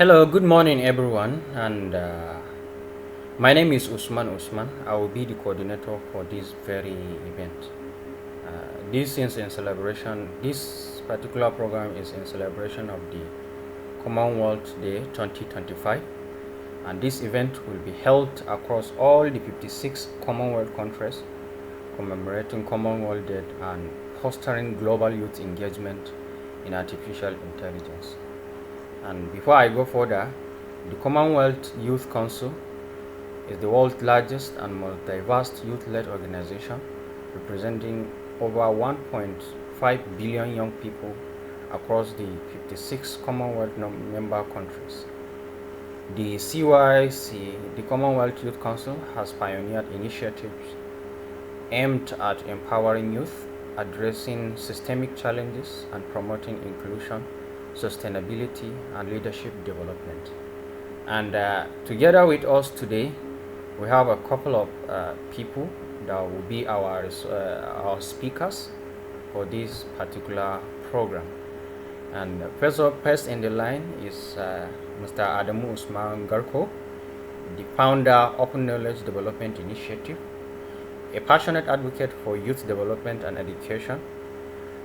Hello, good morning, everyone, and my name is Usman Usman. I will be the coordinator for this very event. This is in celebration. This particular program is in celebration of the Commonwealth Day 2025, and this event will be held across all the 56 Commonwealth countries, commemorating Commonwealth Day and fostering global youth engagement in artificial intelligence. And before I go further, the Commonwealth Youth Council is the world's largest and most diverse youth-led organization, representing over 1.5 billion young people across the 56 Commonwealth member countries. The CYC, the Commonwealth Youth Council, has pioneered initiatives aimed at empowering youth, addressing systemic challenges, and promoting inclusion, sustainability, and leadership development. And together with us today, we have a couple of people that will be our speakers for this particular program. And first in the line is Mr. Adamu Usman Garko, the founder of Open Knowledge Development Initiative, a passionate advocate for youth development and education,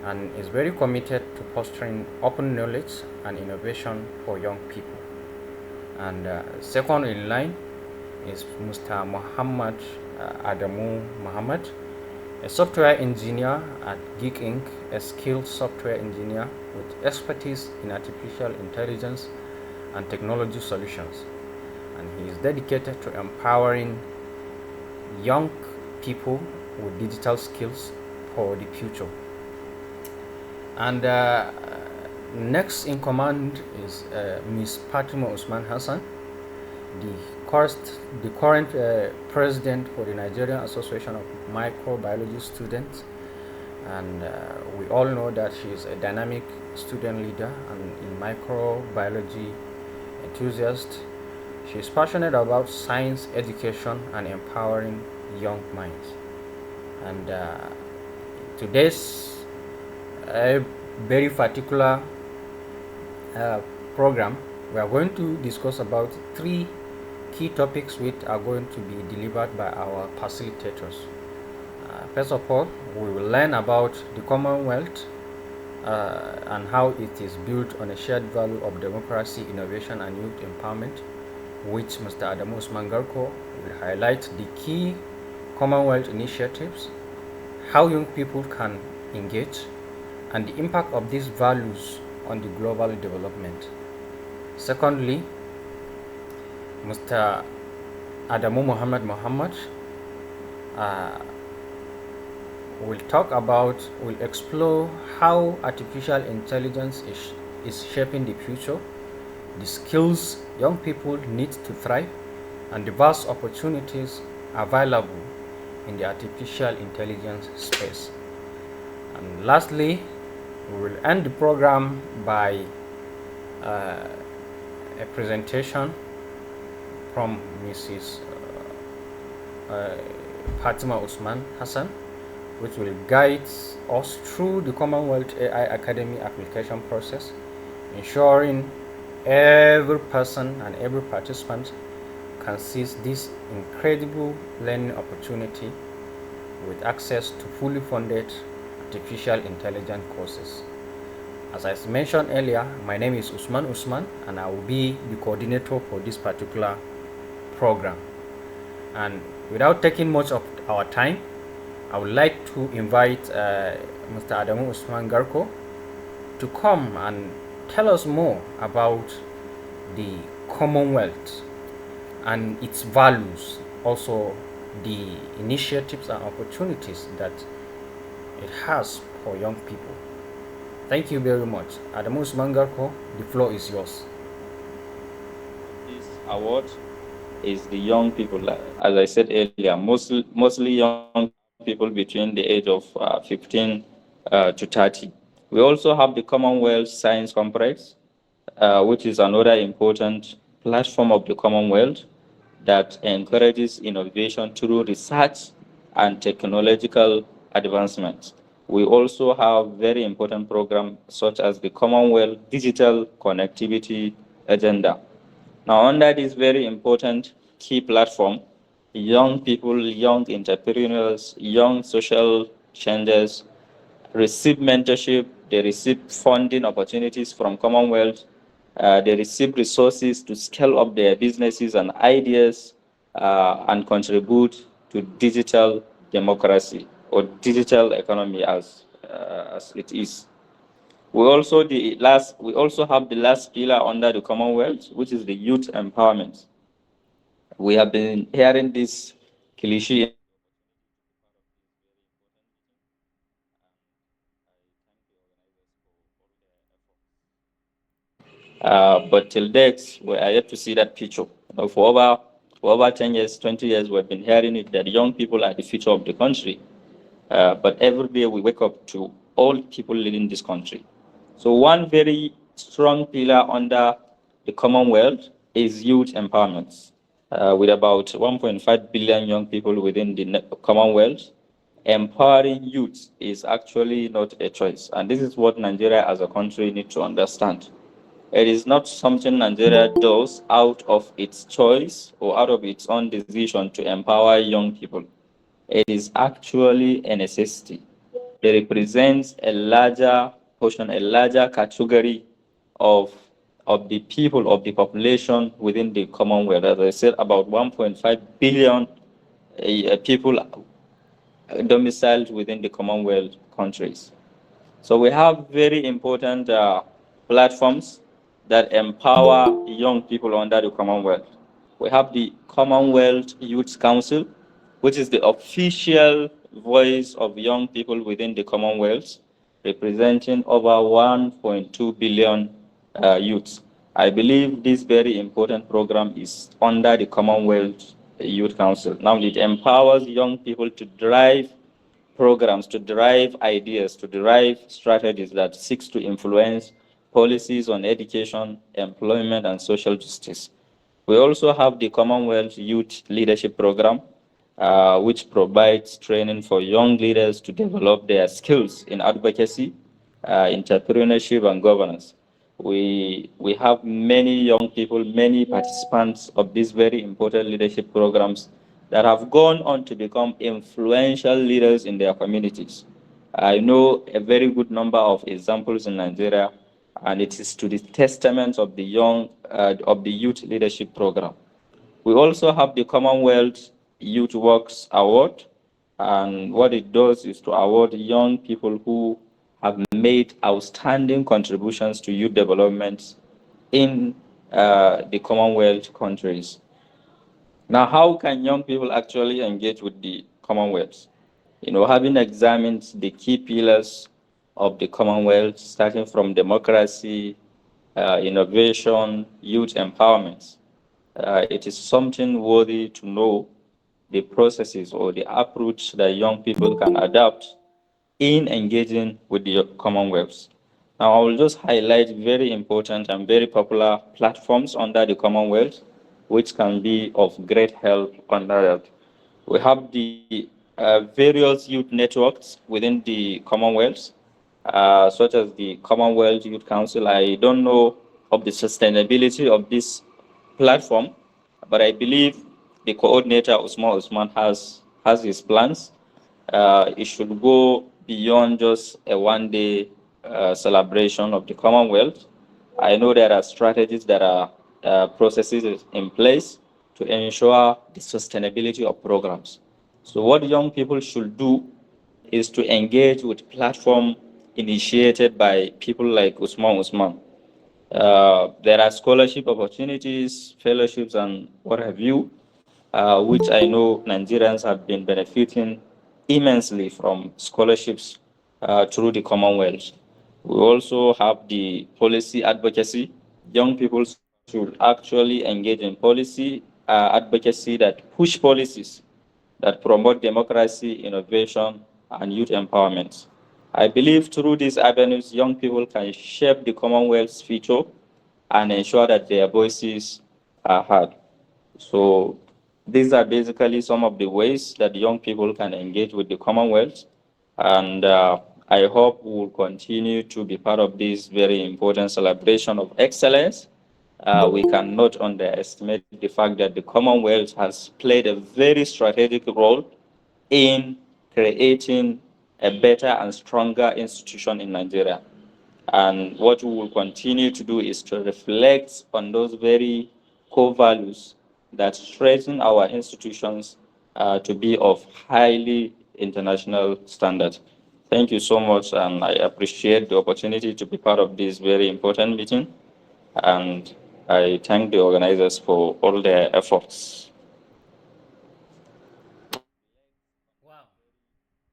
and is very committed to fostering open knowledge and innovation for young people. And second in line is Mr. Muhammad Adamu Muhammad, a software engineer at Geek Inc., a skilled software engineer with expertise in artificial intelligence and technology solutions. And he is dedicated to empowering young people with digital skills for the future. And next in command is Ms. Fatima Usman Hassan, the current president for the Nigerian Association of Microbiology Students. And we all know that she is a dynamic student leader and in microbiology enthusiast. She is passionate about science education and empowering young minds. And today's very particular program, we are going to discuss about three key topics which are going to be delivered by our facilitators. First of all, we will learn about the Commonwealth and how it is built on a shared value of democracy, innovation, and youth empowerment, which Mr. Adamu Usman Garko will highlight the key Commonwealth initiatives, how young people can engage, and the impact of these values on the global development. Secondly, Mr. Adamu Muhammad will explore how artificial intelligence is shaping the future, the skills young people need to thrive, and the vast opportunities available in the artificial intelligence space. And lastly, we will end the program by a presentation from Mrs. Fatima Usman Hassan, which will guide us through the Commonwealth AI Academy application process, ensuring every person and every participant can seize this incredible learning opportunity with access to fully funded artificial intelligence courses. As I mentioned earlier, my name is Usman Usman, and I will be the coordinator for this particular program. And without taking much of our time, I would like to invite Mr. Adamu Usman Garko to come and tell us more about the Commonwealth and its values, also the initiatives and opportunities that it has for young people. Thank you very much. Adamu Usman Garko, the floor is yours. This award is the young people, as I said earlier, mostly young people between the age of 15 to 30. We also have the Commonwealth Science Conference, which is another important platform of the Commonwealth that encourages innovation through research and technological advancement. We also have very important programs such as the Commonwealth Digital Connectivity agenda. Now, under this very important key platform, young people, young entrepreneurs, young social changes receive mentorship, they receive funding opportunities from Commonwealth, they receive resources to scale up their businesses and ideas and contribute to digital democracy or digital economy as it is. We also have the last pillar under the Commonwealth, which is the youth empowerment. We have been hearing this cliche in the opportunity to be part of this very important meeting, and I thank the organizers for all their efforts. But till date, we are yet to see that picture. For over 10 years, 20 years, we've been hearing it that young people are the future of the country. But every day we wake up to old people leading this country. So one very strong pillar under the Commonwealth is youth empowerment. With about 1.5 billion young people within the Commonwealth, empowering youth is actually not a choice. And this is what Nigeria as a country need to understand. It is not something Nigeria does out of its choice or out of its own decision to empower young people. It is actually a necessity. It represents a larger portion, a larger category of, of the people, of the population within the Commonwealth. As I said, about 1.5 billion people domiciled within the Commonwealth countries. So we have very important platforms that empower young people under the Commonwealth. We have the Commonwealth Youth Council, which is the official voice of young people within the Commonwealth, representing over 1.2 billion youths. I believe this very important program is under the Commonwealth Youth Council. Now it empowers young people to drive programs, to derive ideas, to derive strategies that seeks to influence policies on education, employment, and social justice. We also have the Commonwealth Youth Leadership Program, which provides training for young leaders to develop their skills in advocacy, entrepreneurship, and governance. We have many young people, many participants of these very important leadership programs that have gone on to become influential leaders in their communities. I know a very good number of examples in Nigeria, and it is to the testament of the youth leadership program. We also have the Commonwealth Youth Works Award, and what it does is to award young people who have made outstanding contributions to youth development in the Commonwealth countries. Now, how can young people actually engage with the Commonwealth? Having examined the key pillars of the Commonwealth, starting from democracy, innovation, youth empowerment, it is something worthy to know the processes or the approach that young people can adapt in engaging with the Commonwealth. Now, I will just highlight very important and very popular platforms under the Commonwealth, which can be of great help under that. We have the various youth networks within the Commonwealth, such as the Commonwealth Youth Council. I don't know of the sustainability of this platform, but I believe the coordinator Usman has his plans. It should go beyond just a one-day celebration of the Commonwealth. I know there are strategies, that are processes in place to ensure the sustainability of programs. So what young people should do is to engage with platform initiated by people like Usman. There are scholarship opportunities, fellowships, and what have you, which I know Nigerians have been benefiting immensely from scholarships through the Commonwealth. We also have the policy advocacy. Young people should actually engage in policy advocacy that push policies that promote democracy, innovation, and youth empowerment. I believe through these avenues, young people can shape the Commonwealth's future and ensure that their voices are heard. So these are basically some of the ways that young people can engage with the Commonwealth. And I hope we will continue to be part of this very important celebration of excellence we cannot underestimate the fact that the Commonwealth has played a very strategic role in creating a better and stronger institution in Nigeria. And what we will continue to do is to reflect on those very core values that strengthen our institutions to be of highly international standard. Thank you so much, and I appreciate the opportunity to be part of this very important meeting. And I thank the organizers for all their efforts. Wow.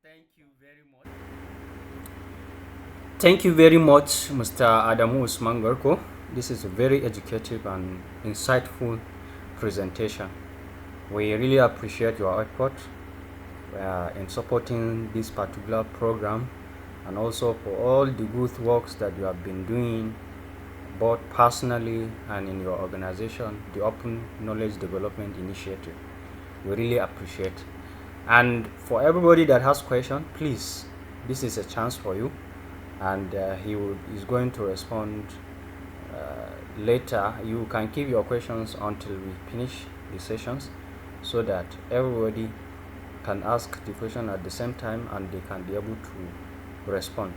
Thank you very much. Thank you very much, Mr. Adamu Usman Garko. This is a very educative and insightful presentation. We really appreciate your effort in supporting this particular program, and also for all the good works that you have been doing both personally and in your organization, the Open Knowledge Development Initiative. We really appreciate. And for everybody that has questions, please, this is a chance for you, and is going to respond later. You can keep your questions until we finish the sessions, so that everybody can ask the question at the same time and they can be able to respond.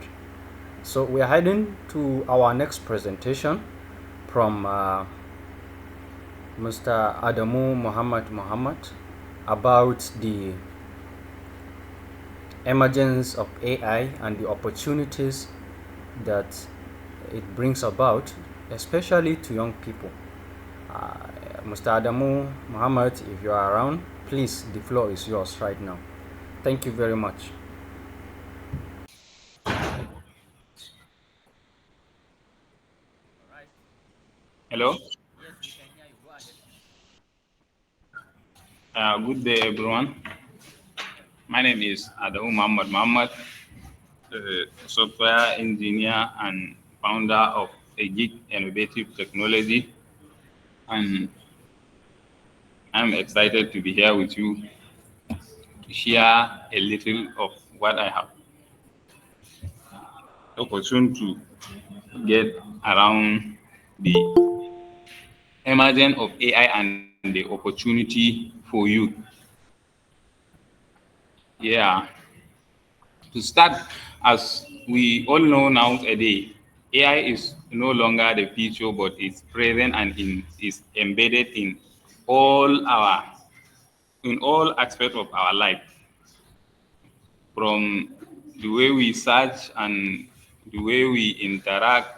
So we are heading to our next presentation from Mr. Adamu Muhammad about the emergence of AI and the opportunities that it brings about, especially to young people. Mr. Adamu Muhammad, if you are around, please, the floor is yours right now. Thank you very much. All right. Hello. Yes, we can hear you. Go ahead, please. Good day, everyone. My name is Adamu Muhammad, software engineer and founder of a gig innovative technology. And I'm excited to be here with you to share a little of what I have opportunity to get around the emergence of AI and the opportunity for you. Yeah. To start, as we all know nowadays, AI is no longer the future, but it's present and is embedded all in all aspects of our life, from the way we search and the way we interact.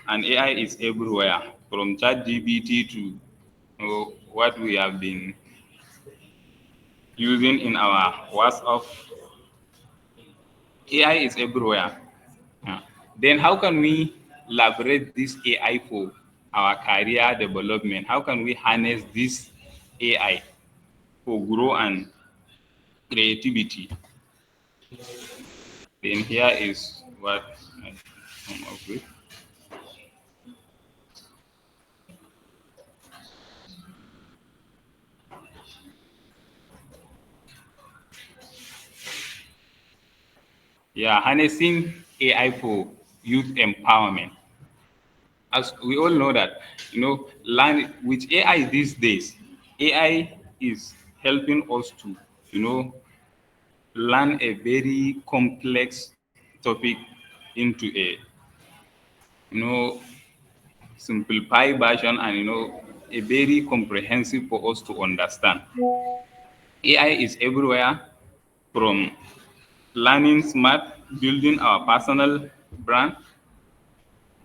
And AI is everywhere, from ChatGPT to what we have been using in our WhatsApp. AI is everywhere. Yeah. Then how can we leverage this AI for our career development? How can we harness this AI for growth and creativity? Then here is what I come up with. Yeah, harnessing AI for youth empowerment. As we all know that, learn with AI these days, AI is helping us to, learn a very complex topic into a you know simplified version, and a very comprehensive for us to understand. AI is everywhere, from learning smart, building our personal brand,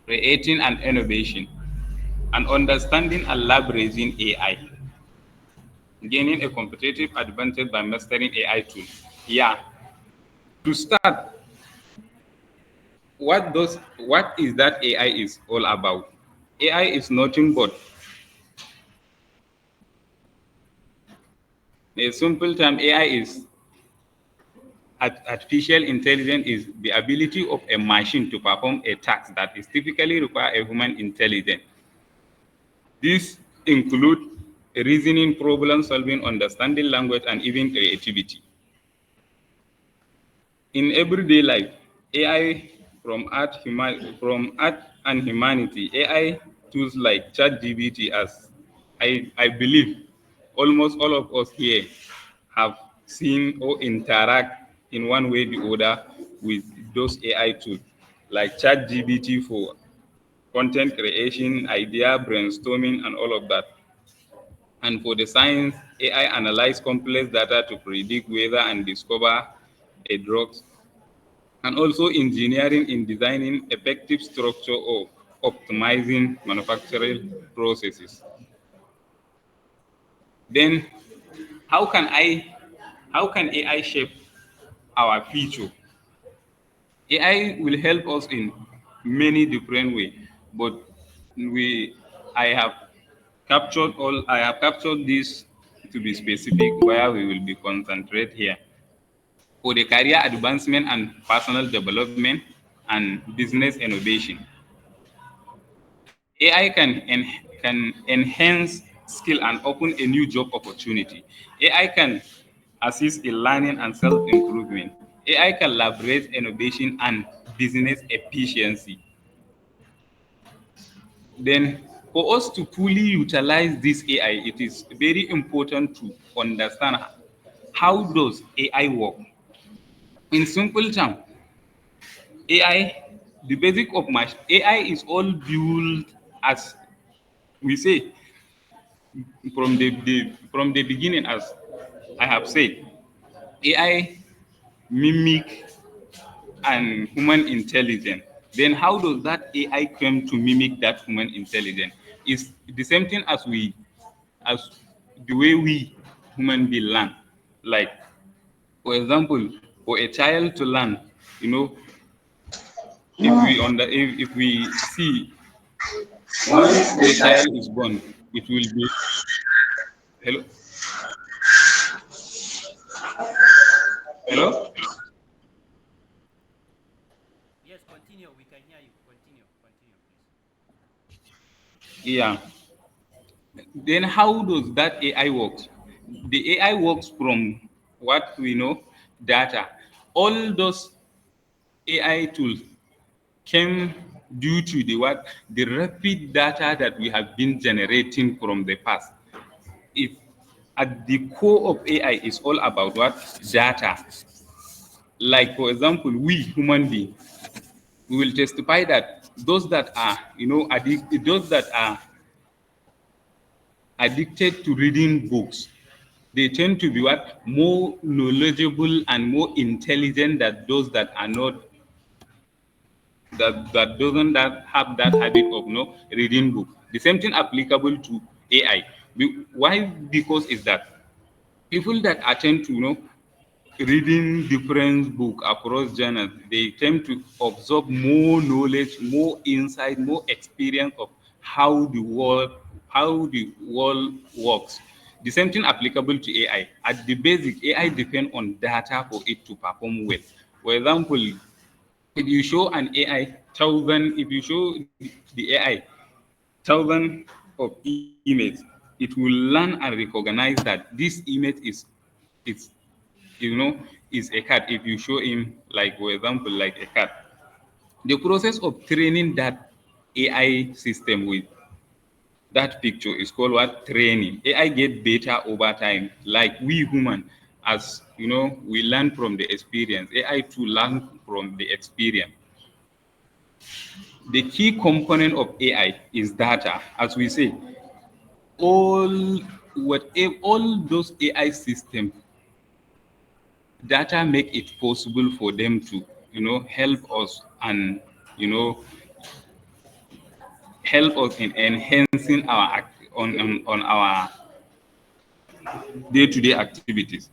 creating an innovation, and understanding and leveraging AI, gaining a competitive advantage by mastering AI tools. Yeah, to start, what is that AI is all about? AI is nothing but, in a simple term, AI is artificial intelligence is the ability of a machine to perform a task that is typically require a human intelligence. This include reasoning, problem solving, understanding language, and even creativity. In everyday life, AI from art and humanity, AI tools like ChatGPT, as I believe almost all of us here have seen or interact in one way or the other with those AI tools like ChatGPT for content creation, idea brainstorming, and all of that. And for the science, AI analyze complex data to predict weather and discover a drug. And also engineering in designing effective structure of optimizing manufacturing processes. Then how can I how can AI shape our future? AI will help us in many different ways, but we I have I have captured this to be specific where we will be concentrate here. For the career advancement and personal development and business innovation, AI can enhance skill and open a new job opportunity. AI can assist in learning and self-improvement. AI can leverage innovation and business efficiency. Then for us to fully utilize this AI, it is very important to understand how does AI work. In simple terms, AI, the basic of my AI is all built as we say from the beginning, as I have said, AI mimic and human intelligence. Then how does that AI come to mimic that human intelligence? It's the same thing as the way we human being learn. Like for example, for a child to learn, you know, if we see once the child is born, it will be hello hello Yes, continue. We can hear you. Continue. Continue, please. yeah. Then how does that AI works? The AI works from what we know data. All those AI tools came due to the rapid data that we have been generating from the past. It at the core of AI is all about what data. Like for example, we human beings, we will testify that those that are those that are addicted to reading books, they tend to be what more knowledgeable and more intelligent than those that are not that doesn't that have that habit of reading book. The same thing applicable to AI. Why? Because is that people that attend to reading different book across genres, they tend to absorb more knowledge, more insight, more experience of how the world works. The same thing applicable to AI. At the basic, AI depend on data for it to perform well. For example, if you show an AI thousand, if you show the AI thousand of images, it will learn and recognize that this image is is a cat. If you show him, like for example, like a cat, the process of training that AI system with that picture is called what training. AI get better over time, like we human, as we learn from the experience. AI to learn from the experience. The key component of AI is data. As we say, all all those AI systems, data make it possible for them to help us and you know help us in enhancing on our day-to-day activities.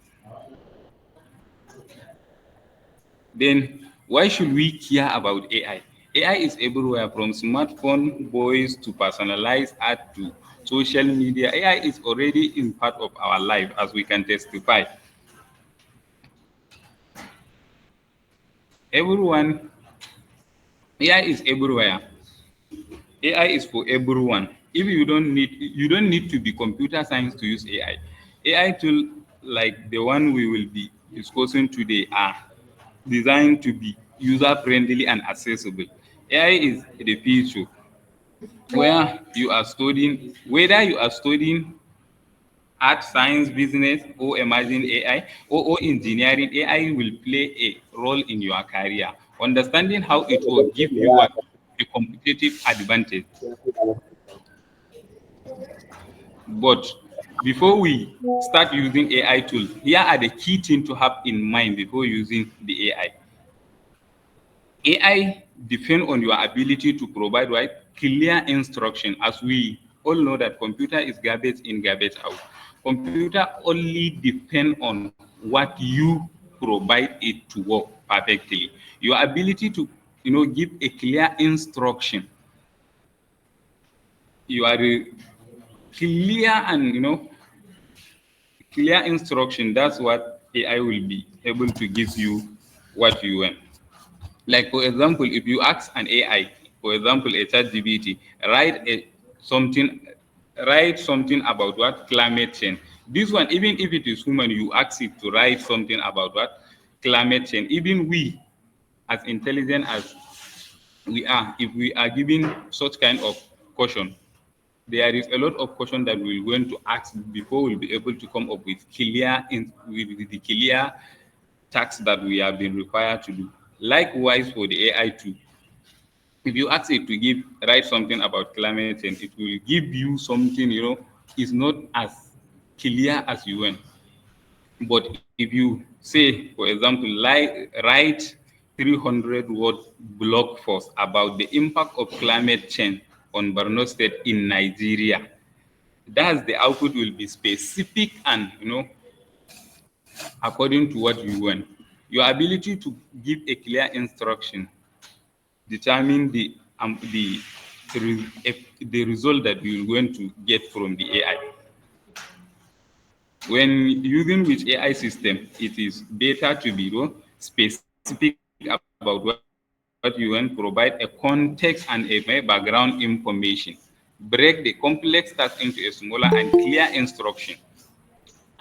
Then why should we care about AI? AI is everywhere, from smartphone voice to personalized art to social media. AI is already in part of our life, as we can testify. Everyone, AI is everywhere. AI is for everyone. If you don't need to be computer science to use AI. AI tool like the one we will be discussing today are designed to be user friendly and accessible. AI is the future. where you are studying, whether you are studying art, science, business, or emerging AI, or engineering, AI will play a role in your career. Understanding how it will give you what a competitive advantage. But before we start using AI tools, here are the key things to have in mind before using the AI. AI depend on your ability to provide right clear instruction. As we all know that computer is garbage in, garbage out. Computer only depend on what you provide it to work perfectly. Your ability to give a clear instruction, you are clear and clear instruction. That's what AI will be able to give you what you want. Like for example, if you ask an AI, for example, a chat GBT, write a something, write something about what climate change. This one, even if it is human, you ask it to write something about what climate change. Even we, as intelligent as we are, if we are given such kind of question, there is a lot of question that we're going to ask before we'll be able to come up with with the clear tasks that we have been required to do. Likewise for the AI too. If you ask it to write something about climate change, it will give you something, is not as clear as you want. But if you say, for example, write 300 word blog post about the impact of climate change on Borno State in Nigeria, that's the output will be specific and according to what you want. Your ability to give a clear instruction determine the result that you're going to get from the AI. When using with AI system, it is better to be specific about what you want, provide a context and a background information. Break the complex task into a smaller and clear instruction.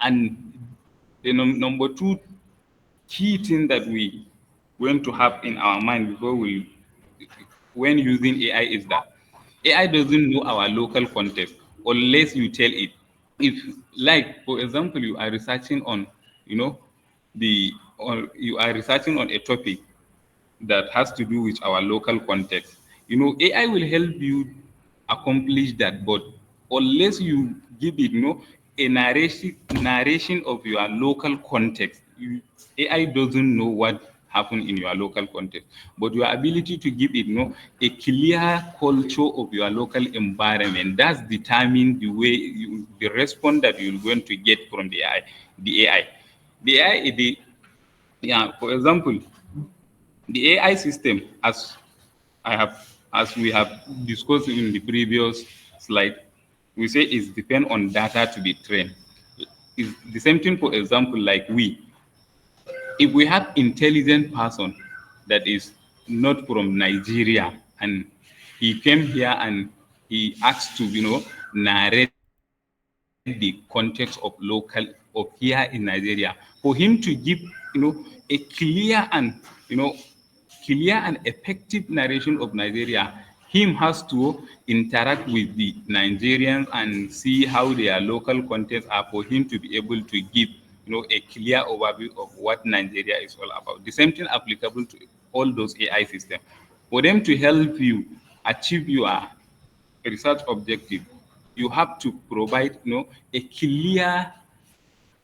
And the number two key thing that we want to have in our mind before we when using AI is that AI doesn't know our local context unless you tell it. If, like for example, you are researching on, you know, or you are researching on a topic that has to do with our local context. AI will help you accomplish that, but unless you give it, a narration of your local context, AI doesn't know what happened in your local context. But your ability to give it, a clear culture of your local environment, that's determine the response that you're going to get from the AI. The AI, the AI, the yeah. For example, the AI system, as we have discussed in the previous slide, we say is depend on data to be trained. Is the same thing, for example, like if we have intelligent person that is not from Nigeria and he came here and he asked to, narrate the context of here in Nigeria, for him to give, a clear and effective narration of Nigeria, him has to interact with the Nigerians and see how their local contents are for him to be able to give, a clear overview of what Nigeria is all about. The same thing applicable to all those AI systems. For them to help you achieve your research objective, you have to provide, a clear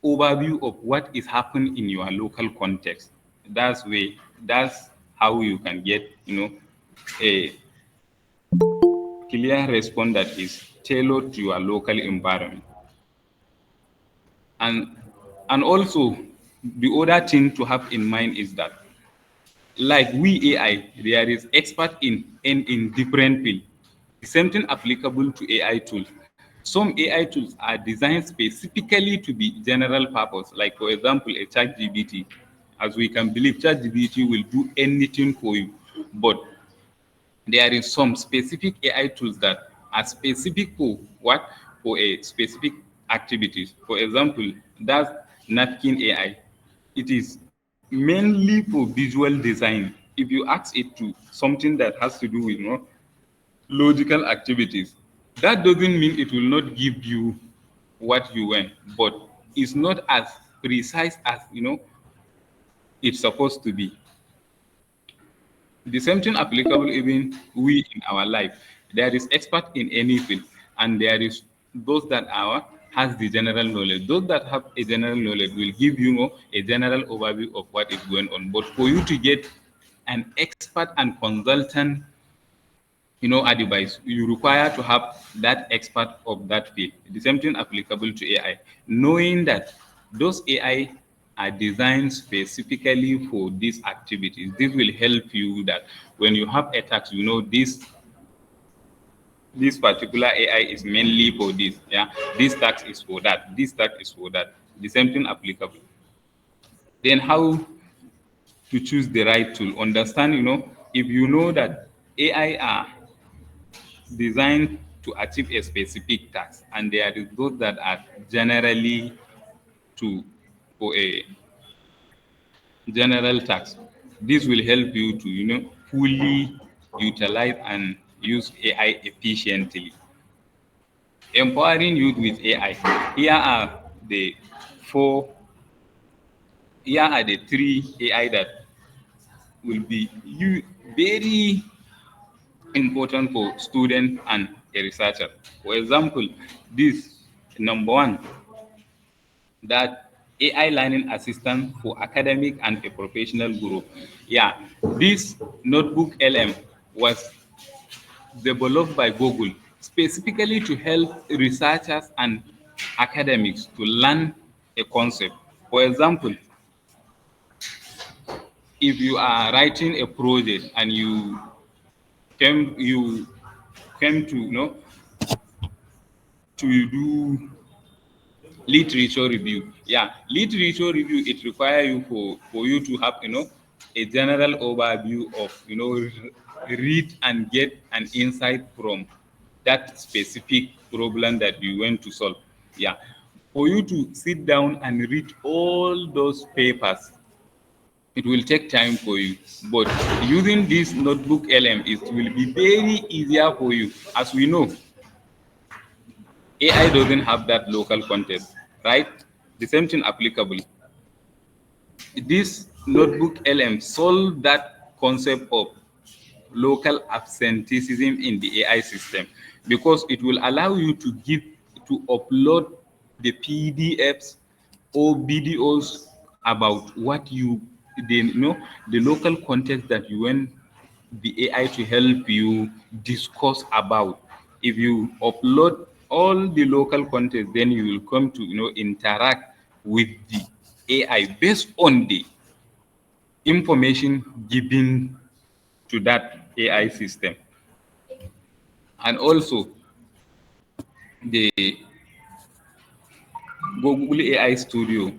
overview of what is happening in your local context. That's how you can get, a clear response that is tailored to your local environment. And also the other thing to have in mind is that like we AI, there is expert in different field. The same thing applicable to AI tools. Some AI tools are designed specifically to be general purpose. Like for example, a ChatGPT. As we can believe, ChatGPT will do anything for you. But there is some specific AI tools that are specific for what? For a specific activities. For example, that's Napkin AI. It is mainly for visual design. If you ask it to something that has to do with logical activities. That doesn't mean it will not give you what you want, but it's not as precise as it's supposed to be. The same thing applicable even we in our life. There is expert in any field, and there is those that are has the general knowledge. Those that have a general knowledge will give a general overview of what is going on. But for you to get an expert and consultant advice, you require to have that expert of that field. The same thing applicable to AI, knowing that those AI are designed specifically for these activities. This will help you that when you have a task, this particular AI is mainly for this. Yeah, this task is for that. This task is for that. The same thing applicable. Then how to choose the right tool? Understand, if you know that AI are designed to achieve a specific task, and there is those that are generally to for a general task. This will help you to fully utilize and use AI efficiently. Empowering youth with AI. Here are the four. Here are the three AI that will be very important for student and a researcher. For example, this number one, that AI learning assistant for academic and a professional group. Yeah, this notebook LM was developed by Google specifically to help researchers and academics to learn a concept. For example, if you are writing a project and you came to to do literature review. Yeah, literature review, it require you for you to have a general overview of read and get an insight from that specific problem that you want to solve. Yeah, for you to sit down and read all those papers, it will take time for you. But using this notebook LM, it will be very easier for you. As we know, AI doesn't have that local context, right? The same thing applicable. This notebook LM solved that concept of local absenteeism in the AI system, because it will allow you to upload the PDFs or videos about what the local context that you want the AI to help you discuss about. If you upload all the local content, then you will come to interact with the AI based on the information given to that AI system. And also the Google AI Studio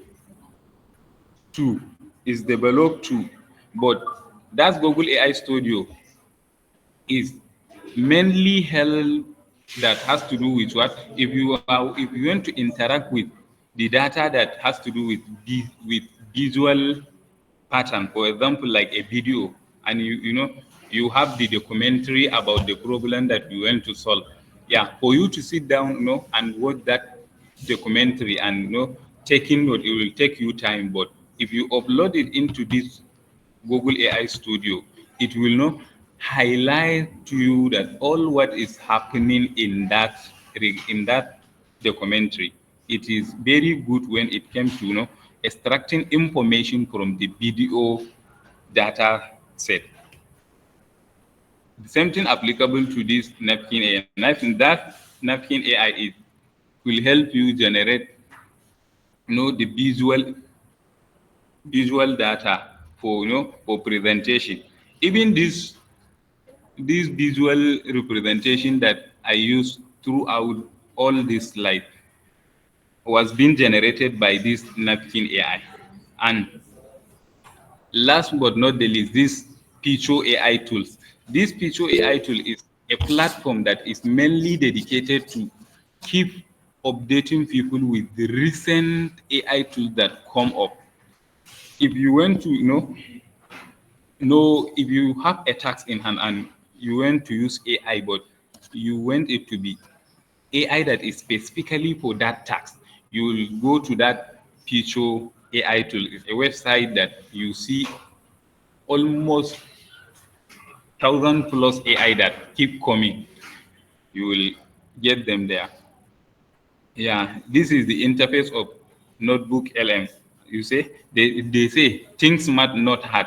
2 is developed too, but that Google AI Studio is mainly held that has to do with what, if you want to interact with the data that has to do with with visual pattern. For example, like a video, and you have the documentary about the problem that you want to solve. Yeah, for you to sit down and watch that documentary and taking note, it will take you time. But if you upload it into this Google AI Studio, it will highlight to you that all what is happening in that documentary. It is very good when it comes to extracting information from the video data set. The same thing applicable to this napkin AI. Napkin AI will help you generate the visual data for presentation. Even this visual representation that I use throughout all this slide was being generated by this napkin AI. And last but not the least, this Picho AI tools. This Picho AI tool is a platform that is mainly dedicated to keep updating people with the recent AI tools that come up. If you want to if you have a task in hand and you want to use AI, but you want it to be AI that is specifically for that task, you will go to that feature AI tool. It's a website that you see almost 1,000 plus AI that keep coming. You will get them there. Yeah, this is the interface of Notebook LM. You say they say think smart, not hard.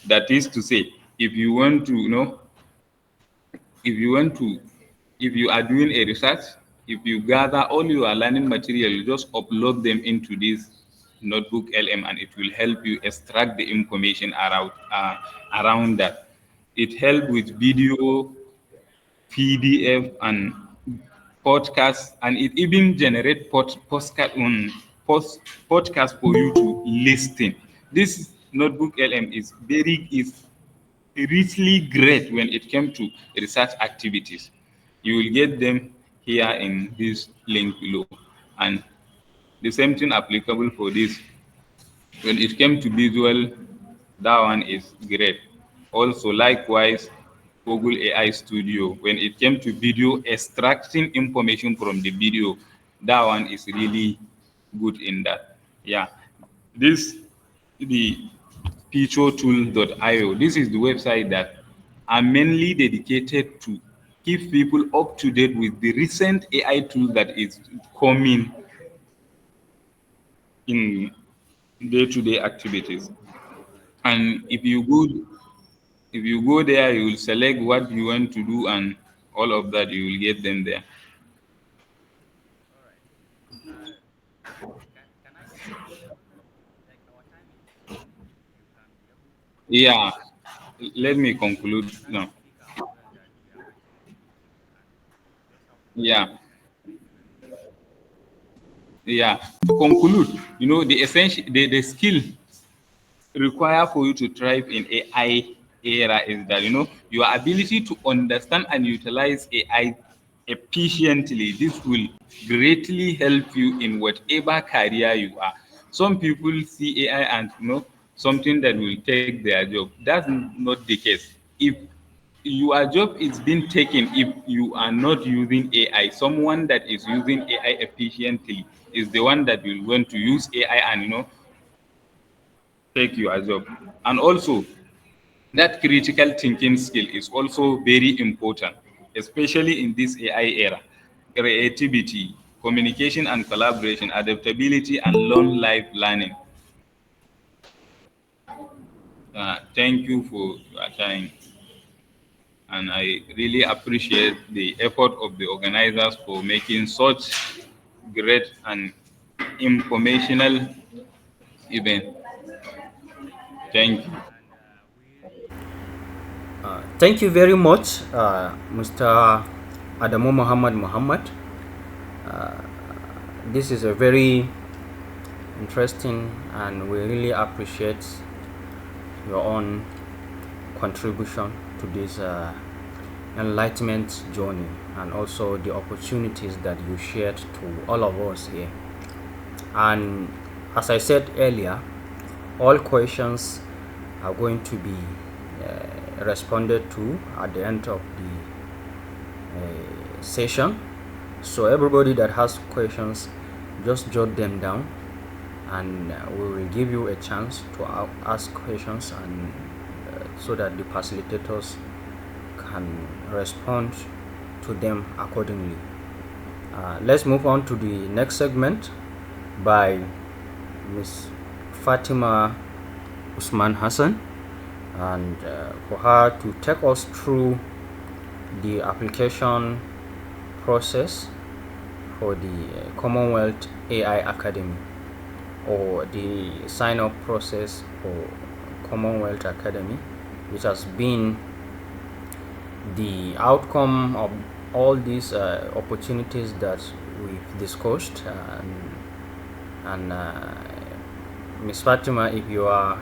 That is to say, if you want to, if you want to, if you are doing a research, if you gather all your learning material, you just upload them into this Notebook LM, and it will help you extract the information around that. It helps with video, PDF, and podcast, and it even generate podcast for you to listen. This Notebook LM is richly great when it comes to research activities. You will get them here in this link below, and the same thing applicable for this. When it came to visual, that one is great. Also, likewise, Google AI Studio. When it came to video, extracting information from the video, that one is really good in that. Yeah. This the featuretool.io. This is the website that are mainly dedicated to keep people up to date with the recent AI tool that is coming in day-to-day activities. And if you go there, you will select what you want to do, and all of that you will get them there. All right. Can I conclude now? Like our time is running. If you can be able to Yeah, let me conclude conclude and let now. the speaker as well that we are actually conclude and just have to wrap Yeah, up. Thank you very much. yeah. To conclude, the skill require for you to thrive in AI era is that your ability to understand and utilize AI efficiently. This will greatly help you in whatever career you are. Some people see AI and something that will take their job. That's not the case. If your job is being taken if you are not using AI, someone that is using AI efficiently is the one that will want to use AI and take your job. And also, that critical thinking skill is also very important, especially in this AI era. Creativity, communication and collaboration, adaptability, and long life learning. Thank you for your time. And I really appreciate the effort of the organizers for making such great and informational event. Yes, Thank you. and we really thank you very much, Mr. Adamu Muhammad. Uh, this is a very interesting, and we really appreciate your own contribution to this enlightenment journey, and also the opportunities that you shared to all of us here. And as I said earlier, all questions are going to be responded to at the end of the session. So everybody that has questions, just jot them down, and we will give you a chance to ask questions, and so that the facilitators can respond to them accordingly. Let's move on to the next segment by Miss Fatima Usman Hassan, and for her to take us through the application process for the Commonwealth AI Academy, or the sign up process for Commonwealth Academy, which has been the outcome of all these opportunities that we've discussed. And Ms. Fatima, if you are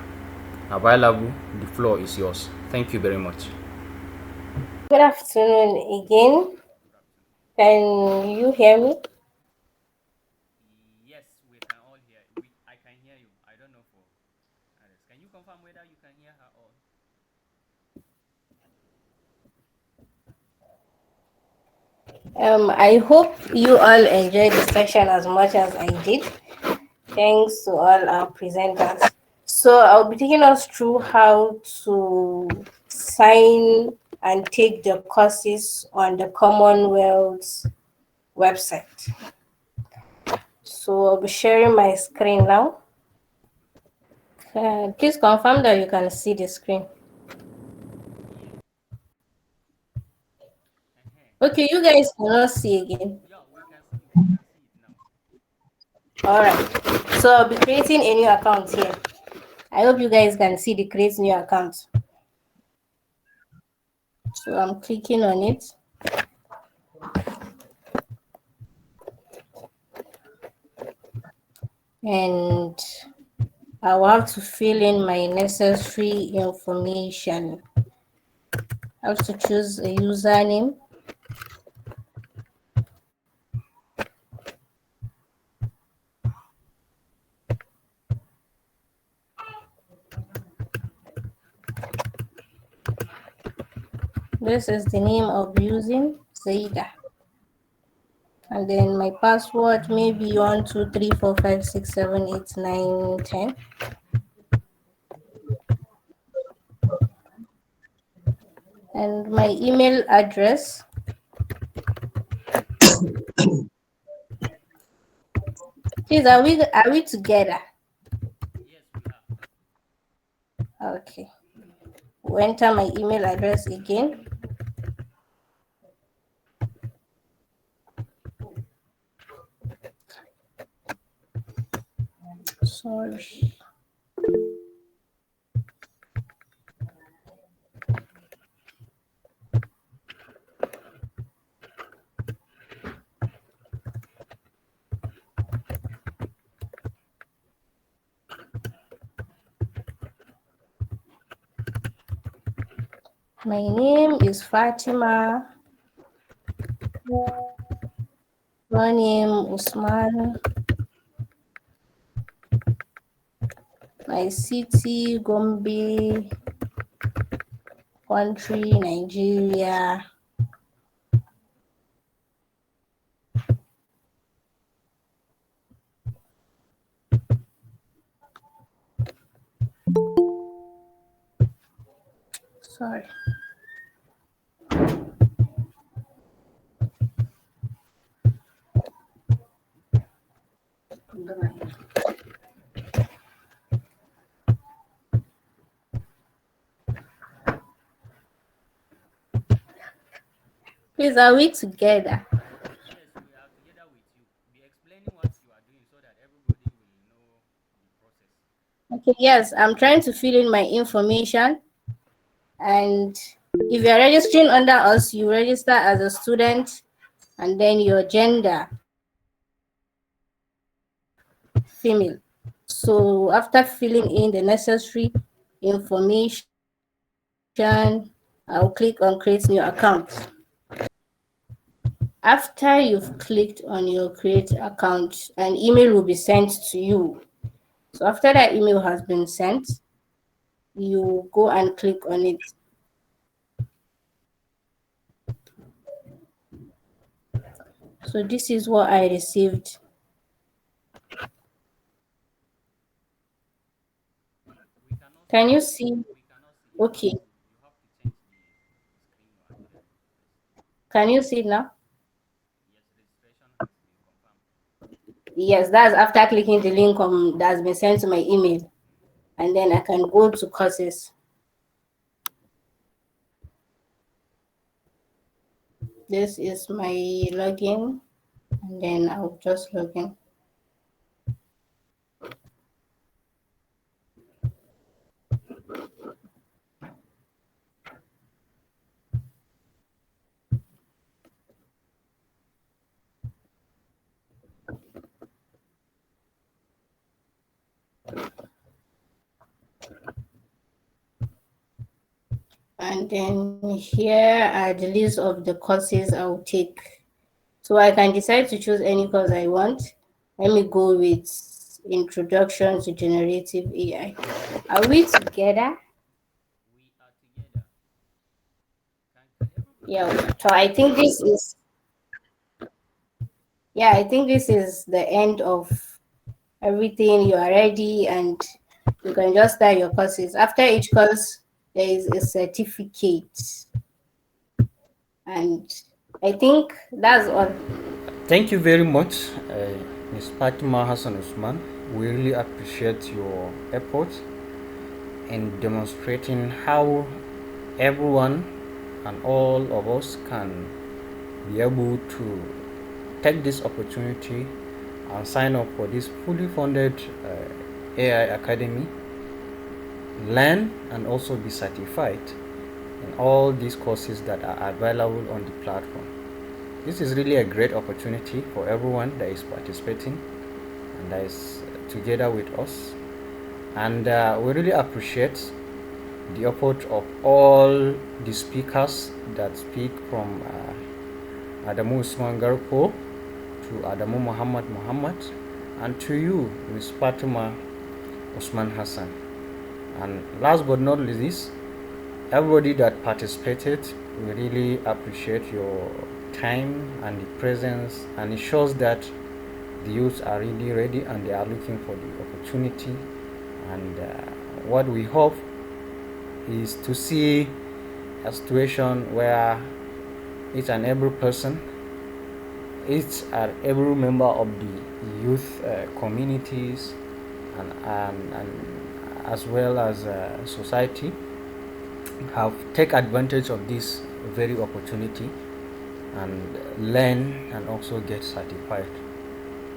available, the floor is yours. Thank you very much. Good afternoon again. Good afternoon. Can you hear me? Yes, we can all hear. I can hear you. I don't know for others. Can you confirm whether you can hear her or? I hope you all enjoyed the session as much as I did. Thanks to all our presenters. So I'll be taking us through how to sign and take the courses on the Commonwealth website. So I'll be sharing my screen now. Please confirm that you can see the screen. Okay, you guys cannot see again. All right. So I'll be creating a new account here. I hope you guys can see the create new account. So I'm clicking on it. And I will have to fill in my necessary information. I have to choose a username. This is the name I'll be using, Zaida. And then my password maybe 1 2 3 4 5 6 7 8 9 10. And my email address. Please, are we together? Okay. We'll enter my email address again. Sorry. My name is Fatima. Name Usman. My city, Gombe. Country, Nigeria. Sorry. Please, are we together? Okay, yes, I'm trying to fill in my information. And if you're registering under us, you register as a student and then your gender, female. So after filling in the necessary information, I'll click on create new account. After you've clicked on your create account, an email will be sent to you. So after that email has been sent, you go and click on it. So this is what I received. Can you see? Okay. Can you see now? Yes, that's after clicking the link that's been sent to my email. And then I can go to courses. This is my login. And then I'll just log in. And then here are the list of the courses I'll take. So I can decide to choose any course I want. Let me go with Introduction to Generative AI. Are we together? Yeah. So I think this is Yeah, I think this is the end of everything. You are ready and you can just start your courses. After each course, there is a certificate. And I think that's all. Thank you very much, Ms. Fatima Hassan Usman. We really appreciate your efforts in demonstrating how everyone and all of us can be able to take this opportunity and sign up for this fully funded AI Academy, learn and also be certified in all these courses that are available on the platform. This is really a great opportunity for everyone that is participating and that is together with us. And we really appreciate the effort of all the speakers that speak from Adamu Usman Garko to Adamu Muhammad, and to you, Ms. Fatima Usman Hassan. And last but not least, everybody that participated, we really appreciate your time and the presence, and it shows that the youths are really ready and they are looking for the opportunity. And what we hope is to see a situation where each and every person, each and every member of the youth communities and as well as society have take advantage of this very opportunity and learn and also get certified.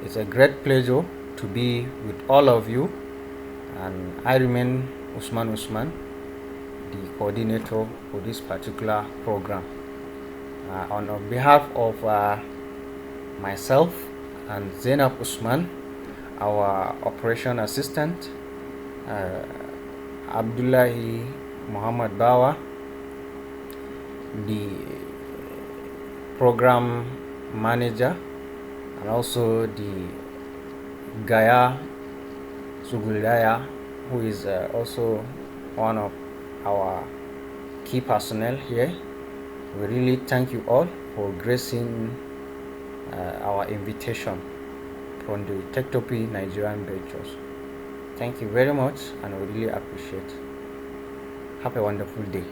It's a great pleasure to be with all of you, and I remain Usman, the coordinator for this particular program. On behalf of myself and Zainab Usman, our operation assistant, uh, Abdullahi Muhammad Bawa, the program manager, and also the Gaya Sugulaya, who is also one of our key personnel here. We really thank you all for gracing our invitation from the TECTOPI Nigerian Ventures. Thank you very much, and we really appreciate. Have a wonderful day.